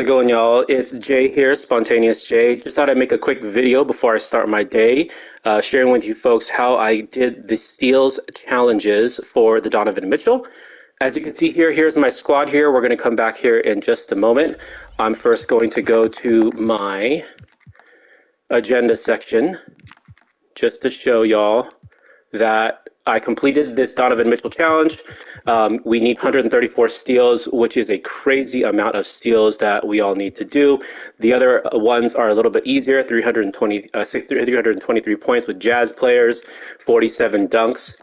How's it going, y'all? It's Jay here, Spontaneous Jay. Just thought I'd make a quick video before I start my day, sharing with you folks how I did the steals challenges for the Donovan Mitchell. As you can see here, here's my squad here. We're going to come back here in just a moment. I'm first going to go to my agenda section just to show y'all that I completed this Donovan Mitchell challenge. We need 134 steals, which is a crazy amount of steals that we all need to do. The other ones are a little bit easier, 323 points with Jazz players, 47 dunks,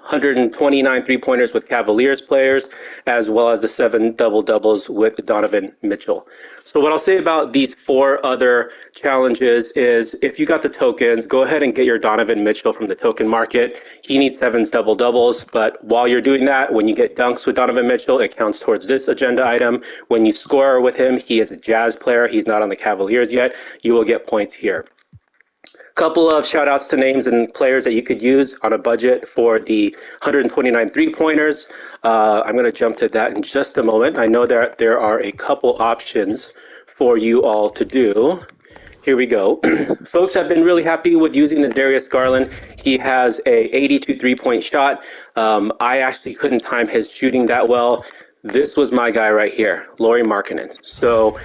129 three-pointers with Cavaliers players, as well as the 7 double-doubles with Donovan Mitchell. So what I'll say about these 4 other challenges is if you got the tokens, go ahead and get your Donovan Mitchell from the token market. He needs 7 double-doubles, but while you're doing that, when you get dunks with Donovan Mitchell, it counts towards this agenda item. When you score with him, he is a Jazz player. He's not on the Cavaliers yet. You will get points here. Couple of shout outs to names and players that you could use on a budget for the 129 three-pointers. I'm going to jump to that in just a moment. I know that there are a couple options for you all to do. Here we go. Folks have been really happy with using the Darius Garland. He has a 82 three-point shot. I actually couldn't time his shooting that well. This was my guy right here, Lauri Markkanen. So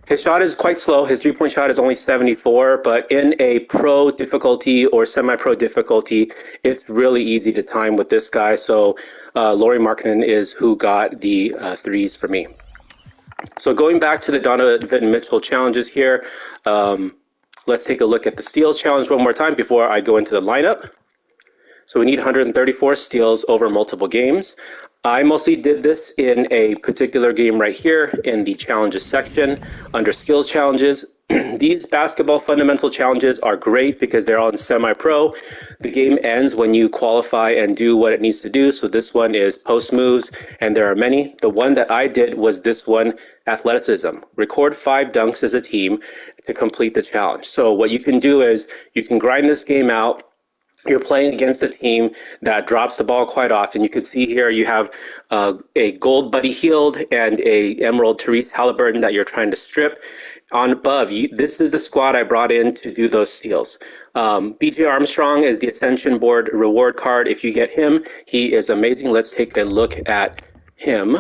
his shot is quite slow. His three-point shot is only 74, but in a pro difficulty or semi-pro difficulty, it's really easy to time with this guy. So Lauri Markkanen is who got the threes for me. So going back to the Donovan Mitchell challenges here, let's take a look at the steals challenge one more time before I go into the lineup. So we need 134 steals over multiple games. I mostly did this in a particular game right here in the challenges section under skills challenges. These basketball fundamental challenges are great because they're all in semi-pro. The game ends when you qualify and do what it needs to do. So this one is post moves, and there are many. The one that I did was this one, athleticism. Record 5 dunks as a team to complete the challenge. So what you can do is you can grind this game out. You're playing against a team that drops the ball quite often. You can see here you have a gold Buddy Hield and a emerald Therese Halliburton that you're trying to strip. On above, this is the squad I brought in to do those steals. BJ Armstrong is the Ascension Board reward card. If you get him, he is amazing. Let's take a look at him.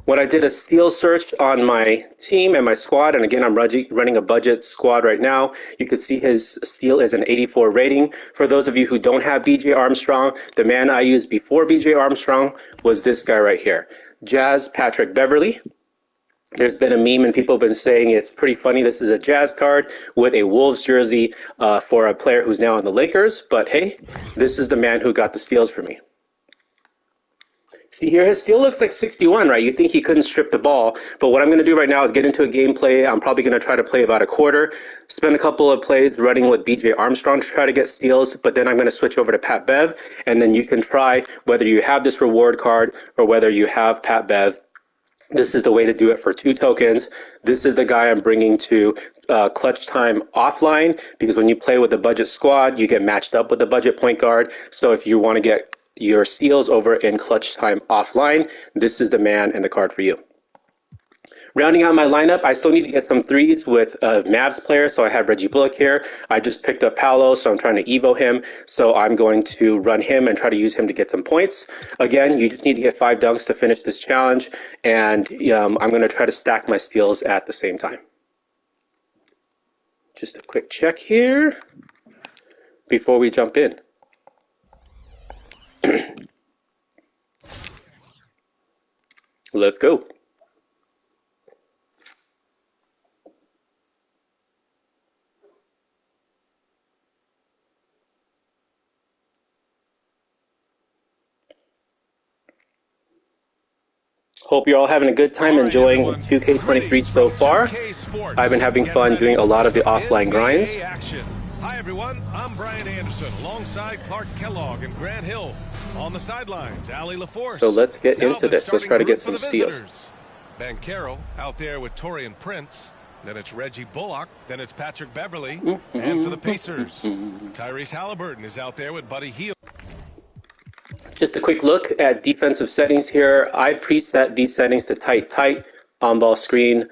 When I did a steal search on my team and my squad, and again, I'm running a budget squad right now, you can see his steal is an 84 rating. For those of you who don't have BJ Armstrong, the man I used before BJ Armstrong was this guy right here, Jazz Patrick Beverley. There's been a meme and people have been saying it's pretty funny. This is a Jazz card with a Wolves jersey for a player who's now on the Lakers. But hey, this is the man who got the steals for me. See here, his steal looks like 61, right? You think he couldn't strip the ball. But what I'm going to do right now is get into a gameplay. I'm probably going to try to play about a quarter, spend a couple of plays running with BJ Armstrong to try to get steals. But then I'm going to switch over to Pat Bev. And then you can try whether you have this reward card or whether you have Pat Bev. This is the way to do it for 2 tokens. This is the guy I'm bringing to clutch time offline, because when you play with the budget squad, you get matched up with the budget point guard. So if you want to get your steals over in clutch time offline, this is the man and the card for you. Rounding out my lineup, I still need to get some threes with Mavs players, so I have Reggie Bullock here. I just picked up Paolo, so I'm trying to Evo him, so I'm going to run him and try to use him to get some points. Again, you just need to get 5 dunks to finish this challenge, and I'm going to try to stack my steals at the same time. Just a quick check here before we jump in. Let's go. Hope you're all having a good time enjoying 2K23 so far. I've been having fun doing a lot of the offline grinds. Hi everyone, I'm Brian Anderson alongside Clark Kellogg and Grant Hill. On the sidelines, Ali LaForce. So let's get into this. Let's try to get some steals. Banchero out there with Torian Prince. Then it's Reggie Bullock. Then it's Patrick Beverley. And for the Pacers, Tyrese Halliburton is out there with Buddy Hield. Just a quick look at defensive settings here. I preset these settings to tight. on-ball screen,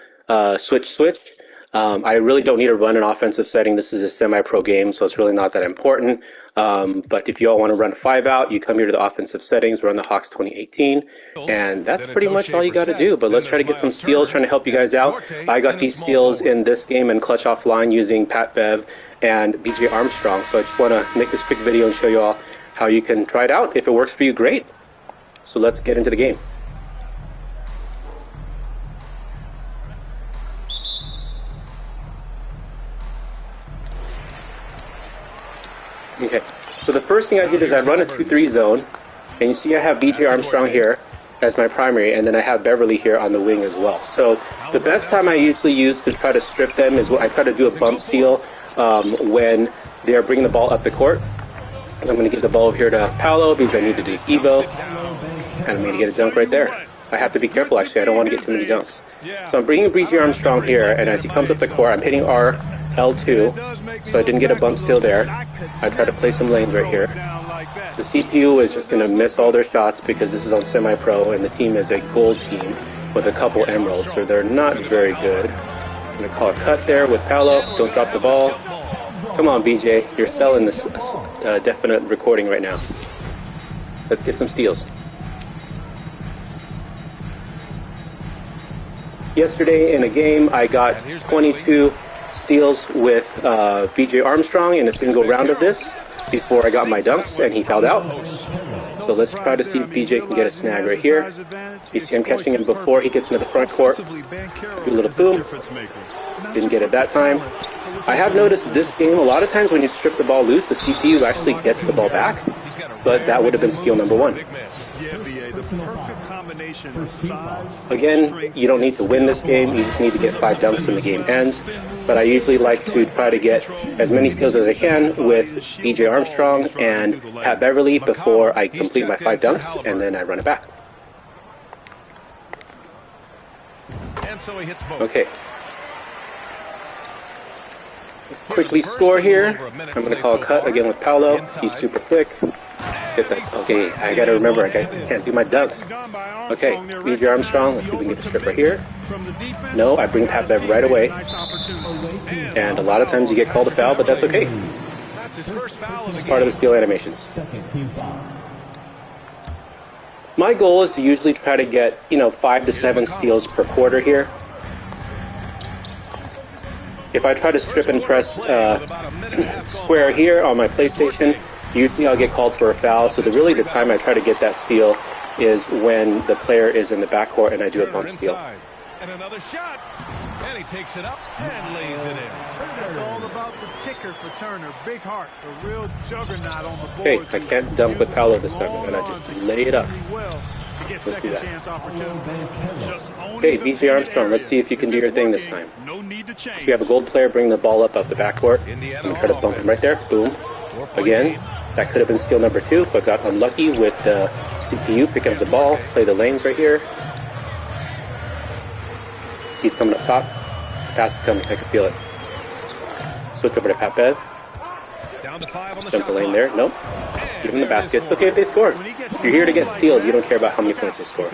switch. I really don't need to run an offensive setting. This is a semi-pro game, so it's really not that important. But if you all want to run 5-out, you come here to the offensive settings, run the Hawks 2018, and that's pretty much all you got to do. But let's try to get some steals, trying to help you guys out. I got these steals in this game in clutch offline using Pat Bev and BJ Armstrong, so I just want to make this quick video and show you all how you can try it out. If it works for you, great. So let's get into the game. Okay, so the first thing I did is I run a 2-3 zone, and you see I have BJ Armstrong here as my primary, and then I have Beverly here on the wing as well. So the best time I usually use to try to strip them is when I try to do a bump steal when they are bringing the ball up the court. I'm going to give the ball over here to Paolo because I need to do his Evo, and I'm going to get a dunk right there. I have to be careful, actually. I don't want to get too many dunks. So I'm bringing BJ Armstrong here, and as he comes up the court, I'm hitting L2, so I didn't get a bump steal there. I try to play some lanes right here. The CPU is just going to miss all their shots because this is on semi-pro, and the team is a gold team with a couple emeralds, so they're not very good. I'm going to call a cut there with Paolo. Don't drop the ball. Come on, BJ. You're selling this definite recording right now. Let's get some steals. Yesterday in a game, I got 22 steals with BJ Armstrong in a single round of this before I got my dunks, and he fouled out. So let's try to see if BJ can get a snag right here. You see I'm catching him before he gets into the front court. Do a little boom. Didn't get it that time. I have noticed this game, a lot of times when you strip the ball loose, the CPU actually gets the ball back, but that would have been steal number 1. Again, you don't need to win this game, you just need to get 5 dunks and the game ends. But I usually like to try to get as many steals as I can with BJ Armstrong and Pat Beverly before I complete my 5 dunks, and then I run it back. Okay. Let's quickly score here. I'm going to call a cut again with Paolo. He's super quick. Let's get that. Okay, I got to remember, I can't do my dunks. Okay, BJ Armstrong. Let's see if we can get a strip right here. No, I bring Pat Bev right away. And a lot of times you get called a foul, but that's okay. It's part of the steal animations. My goal is to usually try to get, 5 to 7 steals per quarter here. If I try to strip and press square here on my PlayStation, usually I'll get called for a foul. So really the time I try to get that steal is when the player is in the backcourt and I do a bump steal. And another shot. And he takes it up and lays it in. It's all about the ticker for Turner. Big heart, a real juggernaut on the board. Okay, I can't dunk with Paolo this time. I'm going to just lay it up. Let's do that. Okay, BJ Armstrong, let's see if you can do your thing this time. So we have a gold player bring the ball up the backcourt. I'm going to try to bump him right there. Boom. Again, that could have been steal number 2, but got unlucky with the CPU picking up the ball. Play the lanes right here. He's coming up top. The pass is coming. I can feel it. Switch over to Pat Bev. Jump the lane there. Nope. Give him the basket. It's okay if they score. You're here to get steals. You don't care about how many points they score.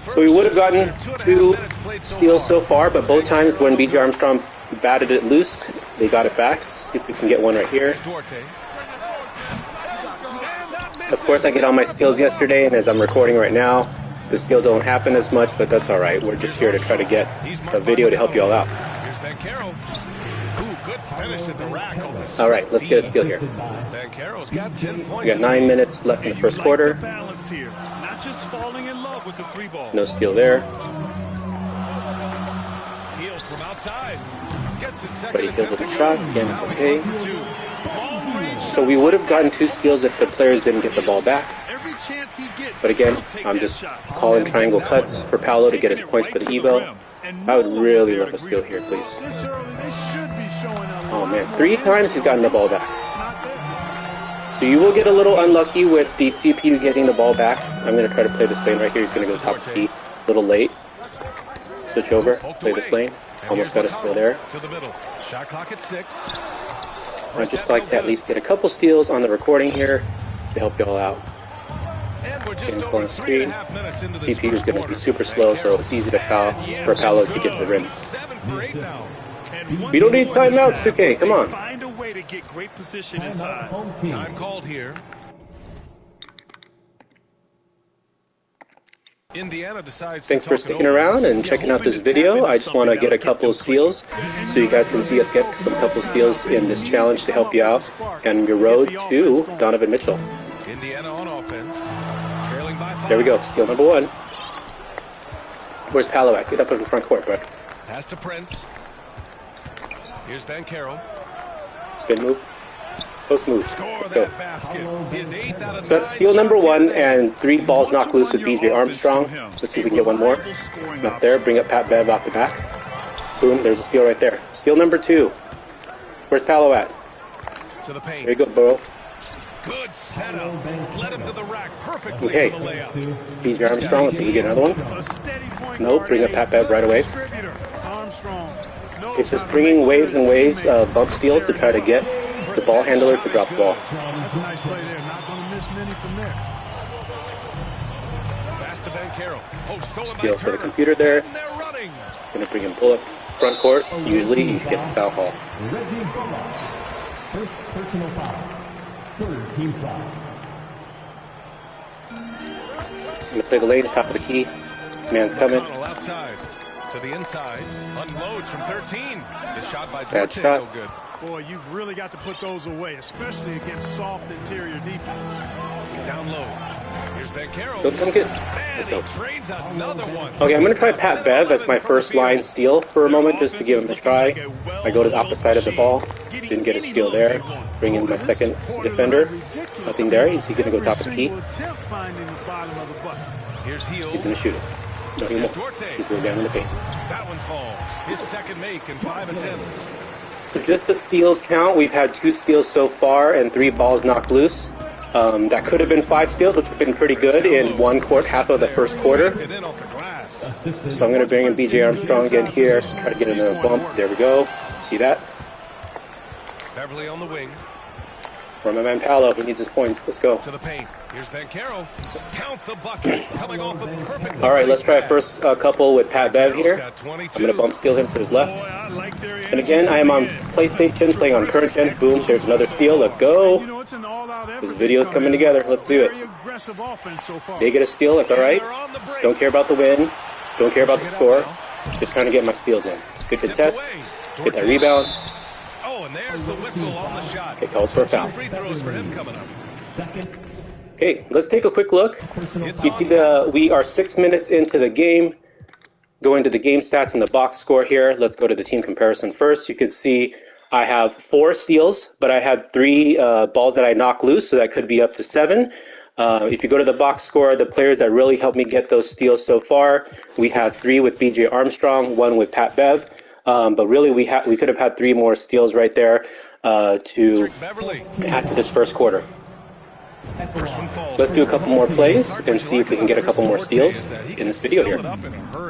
So we would have gotten 2 steals so far, but both times when BJ Armstrong batted it loose, they got it back. Let's see if we can get one right here. Of course, I get all my steals yesterday, and as I'm recording right now, the steals don't happen as much, but that's all right. We're just here to try to get a video to help you all out. All right, let's get a steal here. We got 9 minutes left in the first quarter. No steal there. But he healed with a shot. Again, it's okay. So we would have gotten 2 steals if the players didn't get the ball back. But again, I'm just calling triangle cuts for Paolo to get his points for the Evo. I would really love a steal here, please. Oh man, 3 times he's gotten the ball back. So you will get a little unlucky with the CPU getting the ball back. I'm going to try to play this lane right here. He's going to go top of the a little late. Switch over, play this lane. Almost got a steal there. I'd just like to at least get a couple steals on the recording here to help y'all out. we're getting just pulled on over the screen. 3.5 minutes into this CPU is first going to quarter. be super slow, so it's easy to for Paolo to get to the rim. 7 for 8 now. We don't need timeouts, 2K. Come on. Find a way to get great position inside. Time called here. Indiana decides Thanks to for talk it sticking over. around and checking out this video. I just want to get a couple of steals so you guys can see us get a couple of steals in this challenge to help you out and your road to Donovan Mitchell. Indiana on offense. Trailing by 5. There we go. Steal number 1. Where's Paolo at? Get up in the front court, bro. Pass to Prince. Here's Banchero. Spin move. Post move. Score Let's go. that basket. His 8th out of So that's 9 steal number shots 1 in there. and 3 balls knocked loose with BJ Armstrong. Let's see if we can get one more. Up there. Bring up Pat Bev off the back. Boom. There's a steal right there. Steal number 2. Where's Paolo at? To the paint. There you go, bro. Good setup. Led him to the rack perfectly Okay. for the layup. BJ Armstrong. Let's see if we get another one. A steady point Nope. guard Bring up and Pat Bev right away. distributor. Armstrong knows It's just how to bringing make waves and sure his waves of bump steals to try to get the ball handler to drop the ball. That's a nice play there. Not going to miss many from there. Pass to Banchero. Oh, stolen Steal by for the Turner. computer there. And they're running. Gonna bring him Bullock front court. Usually you get the foul call. Reggie Bullock. First personal foul. Third team foul. Gonna play the lanes, top of the key. Man's coming. Connell outside. To the inside. Unloads from 13. The shot by Bad Duarte. shot. No good. Boy, you've really got to put those away, especially against soft interior defense. Down low. Here's Banchero. Go, come get. And Let's he go. trades another one. Okay, I'm gonna try Pat Bev as my first line steal for a moment, just to give him a try. I go to the opposite side of the ball. Didn't get a steal there. Bring in my second defender. Nothing there. Is he gonna go top of the key? Here's Heel. He's gonna shoot it. No, he won't. He's going down in the paint. That one falls. His second make in 5 attempts. So just the steals count. We've had 2 steals so far and 3 balls knocked loose. That could have been 5 steals, which would have been pretty good in half of the first quarter. Get in off the glass. So I'm going to bring in BJ Armstrong again here. Try to get another bump. There we go. See that? Beverly on the wing. For my man Paolo, he needs his points. Let's go. To the paint. Here's Banchero. Count the bucket. Coming off a perfect. All right, let's try first couple with Pat Bev here. I'm going to bump steal him to his left. And again, I am on PlayStation, playing on current gen. Boom, there's another steal. Let's go. This video's coming together. Let's do it. They get a steal. That's all right. Don't care about the win. Don't care about the score. Just trying to get my steals in. Good contest. Get that rebound. Oh, and there's the whistle on the shot. Get called for a foul. 2 free throws for him coming up. Okay, let's take a quick look. You see we are 6 minutes into the game. Going to the game stats and the box score here. Let's go to the team comparison first. You can see I have 4 steals, but I had 3 balls that I knocked loose, so that could be up to 7. If you go to the box score, the players that really helped me get those steals so far, we have 3 with BJ Armstrong, 1 with Pat Bev. But really, we could have had 3 more steals right there to add to this first quarter. Let's do a couple more plays and see if we can get a couple more steals in this video here.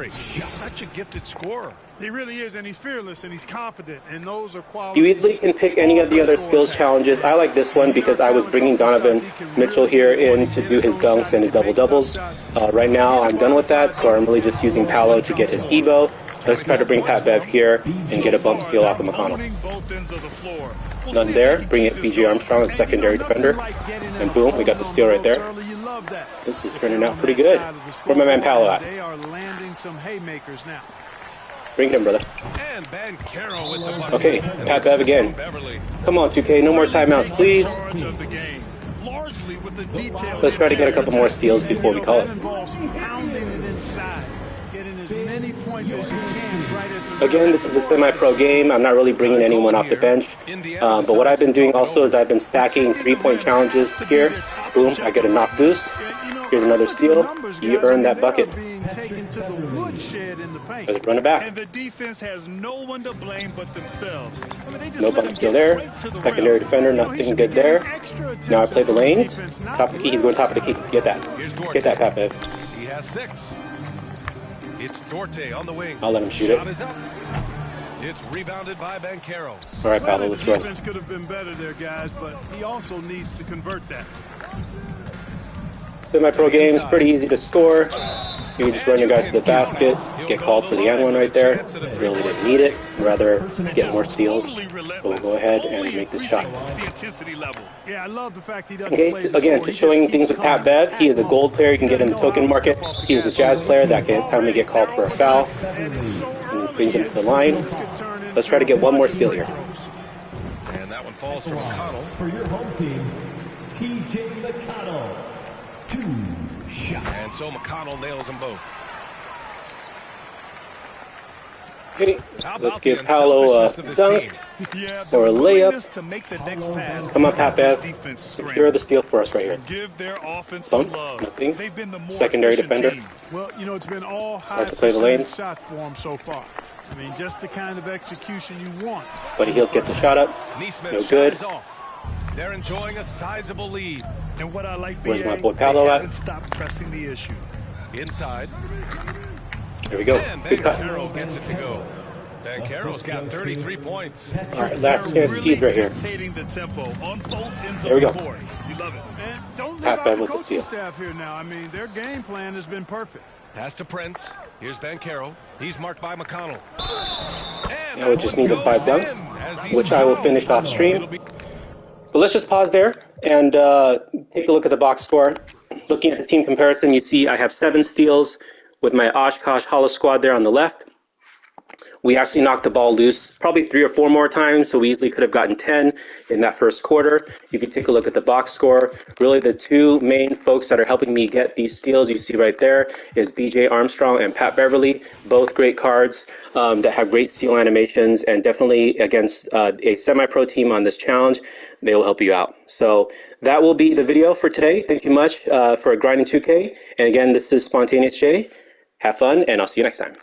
He's such a gifted scorer. He really is, and he's fearless, and he's confident, and those are qualities. You easily can pick any of the other skills challenges. I like this one because I was bringing Donovan Mitchell here in to do his dunks and his double-doubles. Right now, I'm done with that, so I'm really just using Paolo to get his Evo. Let's try to bring Pat Bev here and get a bump steal off of McConnell. None there. Bring it BJ Armstrong, a secondary defender. And boom, we got the steal right there. This is turning out pretty good. Where my man Paolo at? They are landing some haymakers now. Bring it in, brother. And Banchero with the bucket. Okay, Pat Bev again. Come on, 2K, no more timeouts, please. Let's try to get a couple more steals before we call it. Again, this is a semi-pro game. I'm not really bringing anyone off the bench. But what I've been doing also is I've been stacking 3-point challenges here. Boom, I get a knock loose. Here's another steal. You earn that bucket. Let's run it back. And the defense has no one to blame but themselves. I mean, they just No let bump them steal get there. right to the Secondary rim. defender, nothing good there. Now I play the lanes. Top of the key, he's going top of the key. Get that. Get that, Pat Bev. He has 6. It's Duarte on the wing. I'll let him shoot it. Shot is up. It's rebounded by Banchero. All right, Paolo, let's go. Defense could have been better there, guys, but he also needs to convert that. Semi-pro games, pretty easy to score. You can just run your guys to the basket, get called for the and one right there. Really didn't need it. I'd rather get more steals. But we'll go ahead and make this shot. Yeah, I love the fact he doesn't Okay, play the again, score. just He showing keeps things with Pat coming, Bev. He is a tackling. gold player you can get in the token market. He is a Jazz player that can help me get called for a foul. And it's so And early brings him to yet. the line. This could turn Let's try to into get one more a steal here. And that one falls from McConnell. For your home team, TJ McConnell. 2 shots. And so McConnell nails them both. Okay, How let's about give the Paolo a unselfishness of this dunk. team? Yeah, Or a the layup. willingness to make the next pass. Come on, Pat This Bev. defense Secure strength. the steal for us right here. Give their offense Bump, some love. nothing. They've been the more Secondary efficient defender. team. Well, you know, it's been all Start high to play the percentage lanes. shots for him so far. I mean, just the kind of execution you want. Buddy Hield gets a shot up. Neesmith's No shot good. is off. They're enjoying a sizable lead. And what I like, Where's my BA, boy Paolo they at? haven't stopped pressing the issue. Inside. There we go. And Good cut. Banchero gets it to go. Banchero's got 33 points. All right, last chance Really Keys right here. dictating the tempo on both ends There we of go. the court. You love it. And don't leave Pat out Bev the with the coaching steal. staff here now. I mean, their game plan has been perfect. Pass to Prince. Here's Banchero. He's marked by McConnell. And Now we that just one need the 5 goes dunks, in as he's which I will fouled. finish off stream. It'll be- But let's just pause there and take a look at the box score. Looking at the team comparison, you see I have 7 steals with my Oshkosh Hollow squad there on the left. We actually knocked the ball loose probably 3 or 4 more times, so we easily could have gotten 10 in that first quarter. If you take a look at the box score, really the 2 main folks that are helping me get these steals you see right there is BJ Armstrong and Pat Beverly, both great cards that have great steal animations, and definitely against a semi-pro team on this challenge, they will help you out. So that will be the video for today. Thank you much for grinding 2K. And again, this is Spontaneous J. Have fun, and I'll see you next time.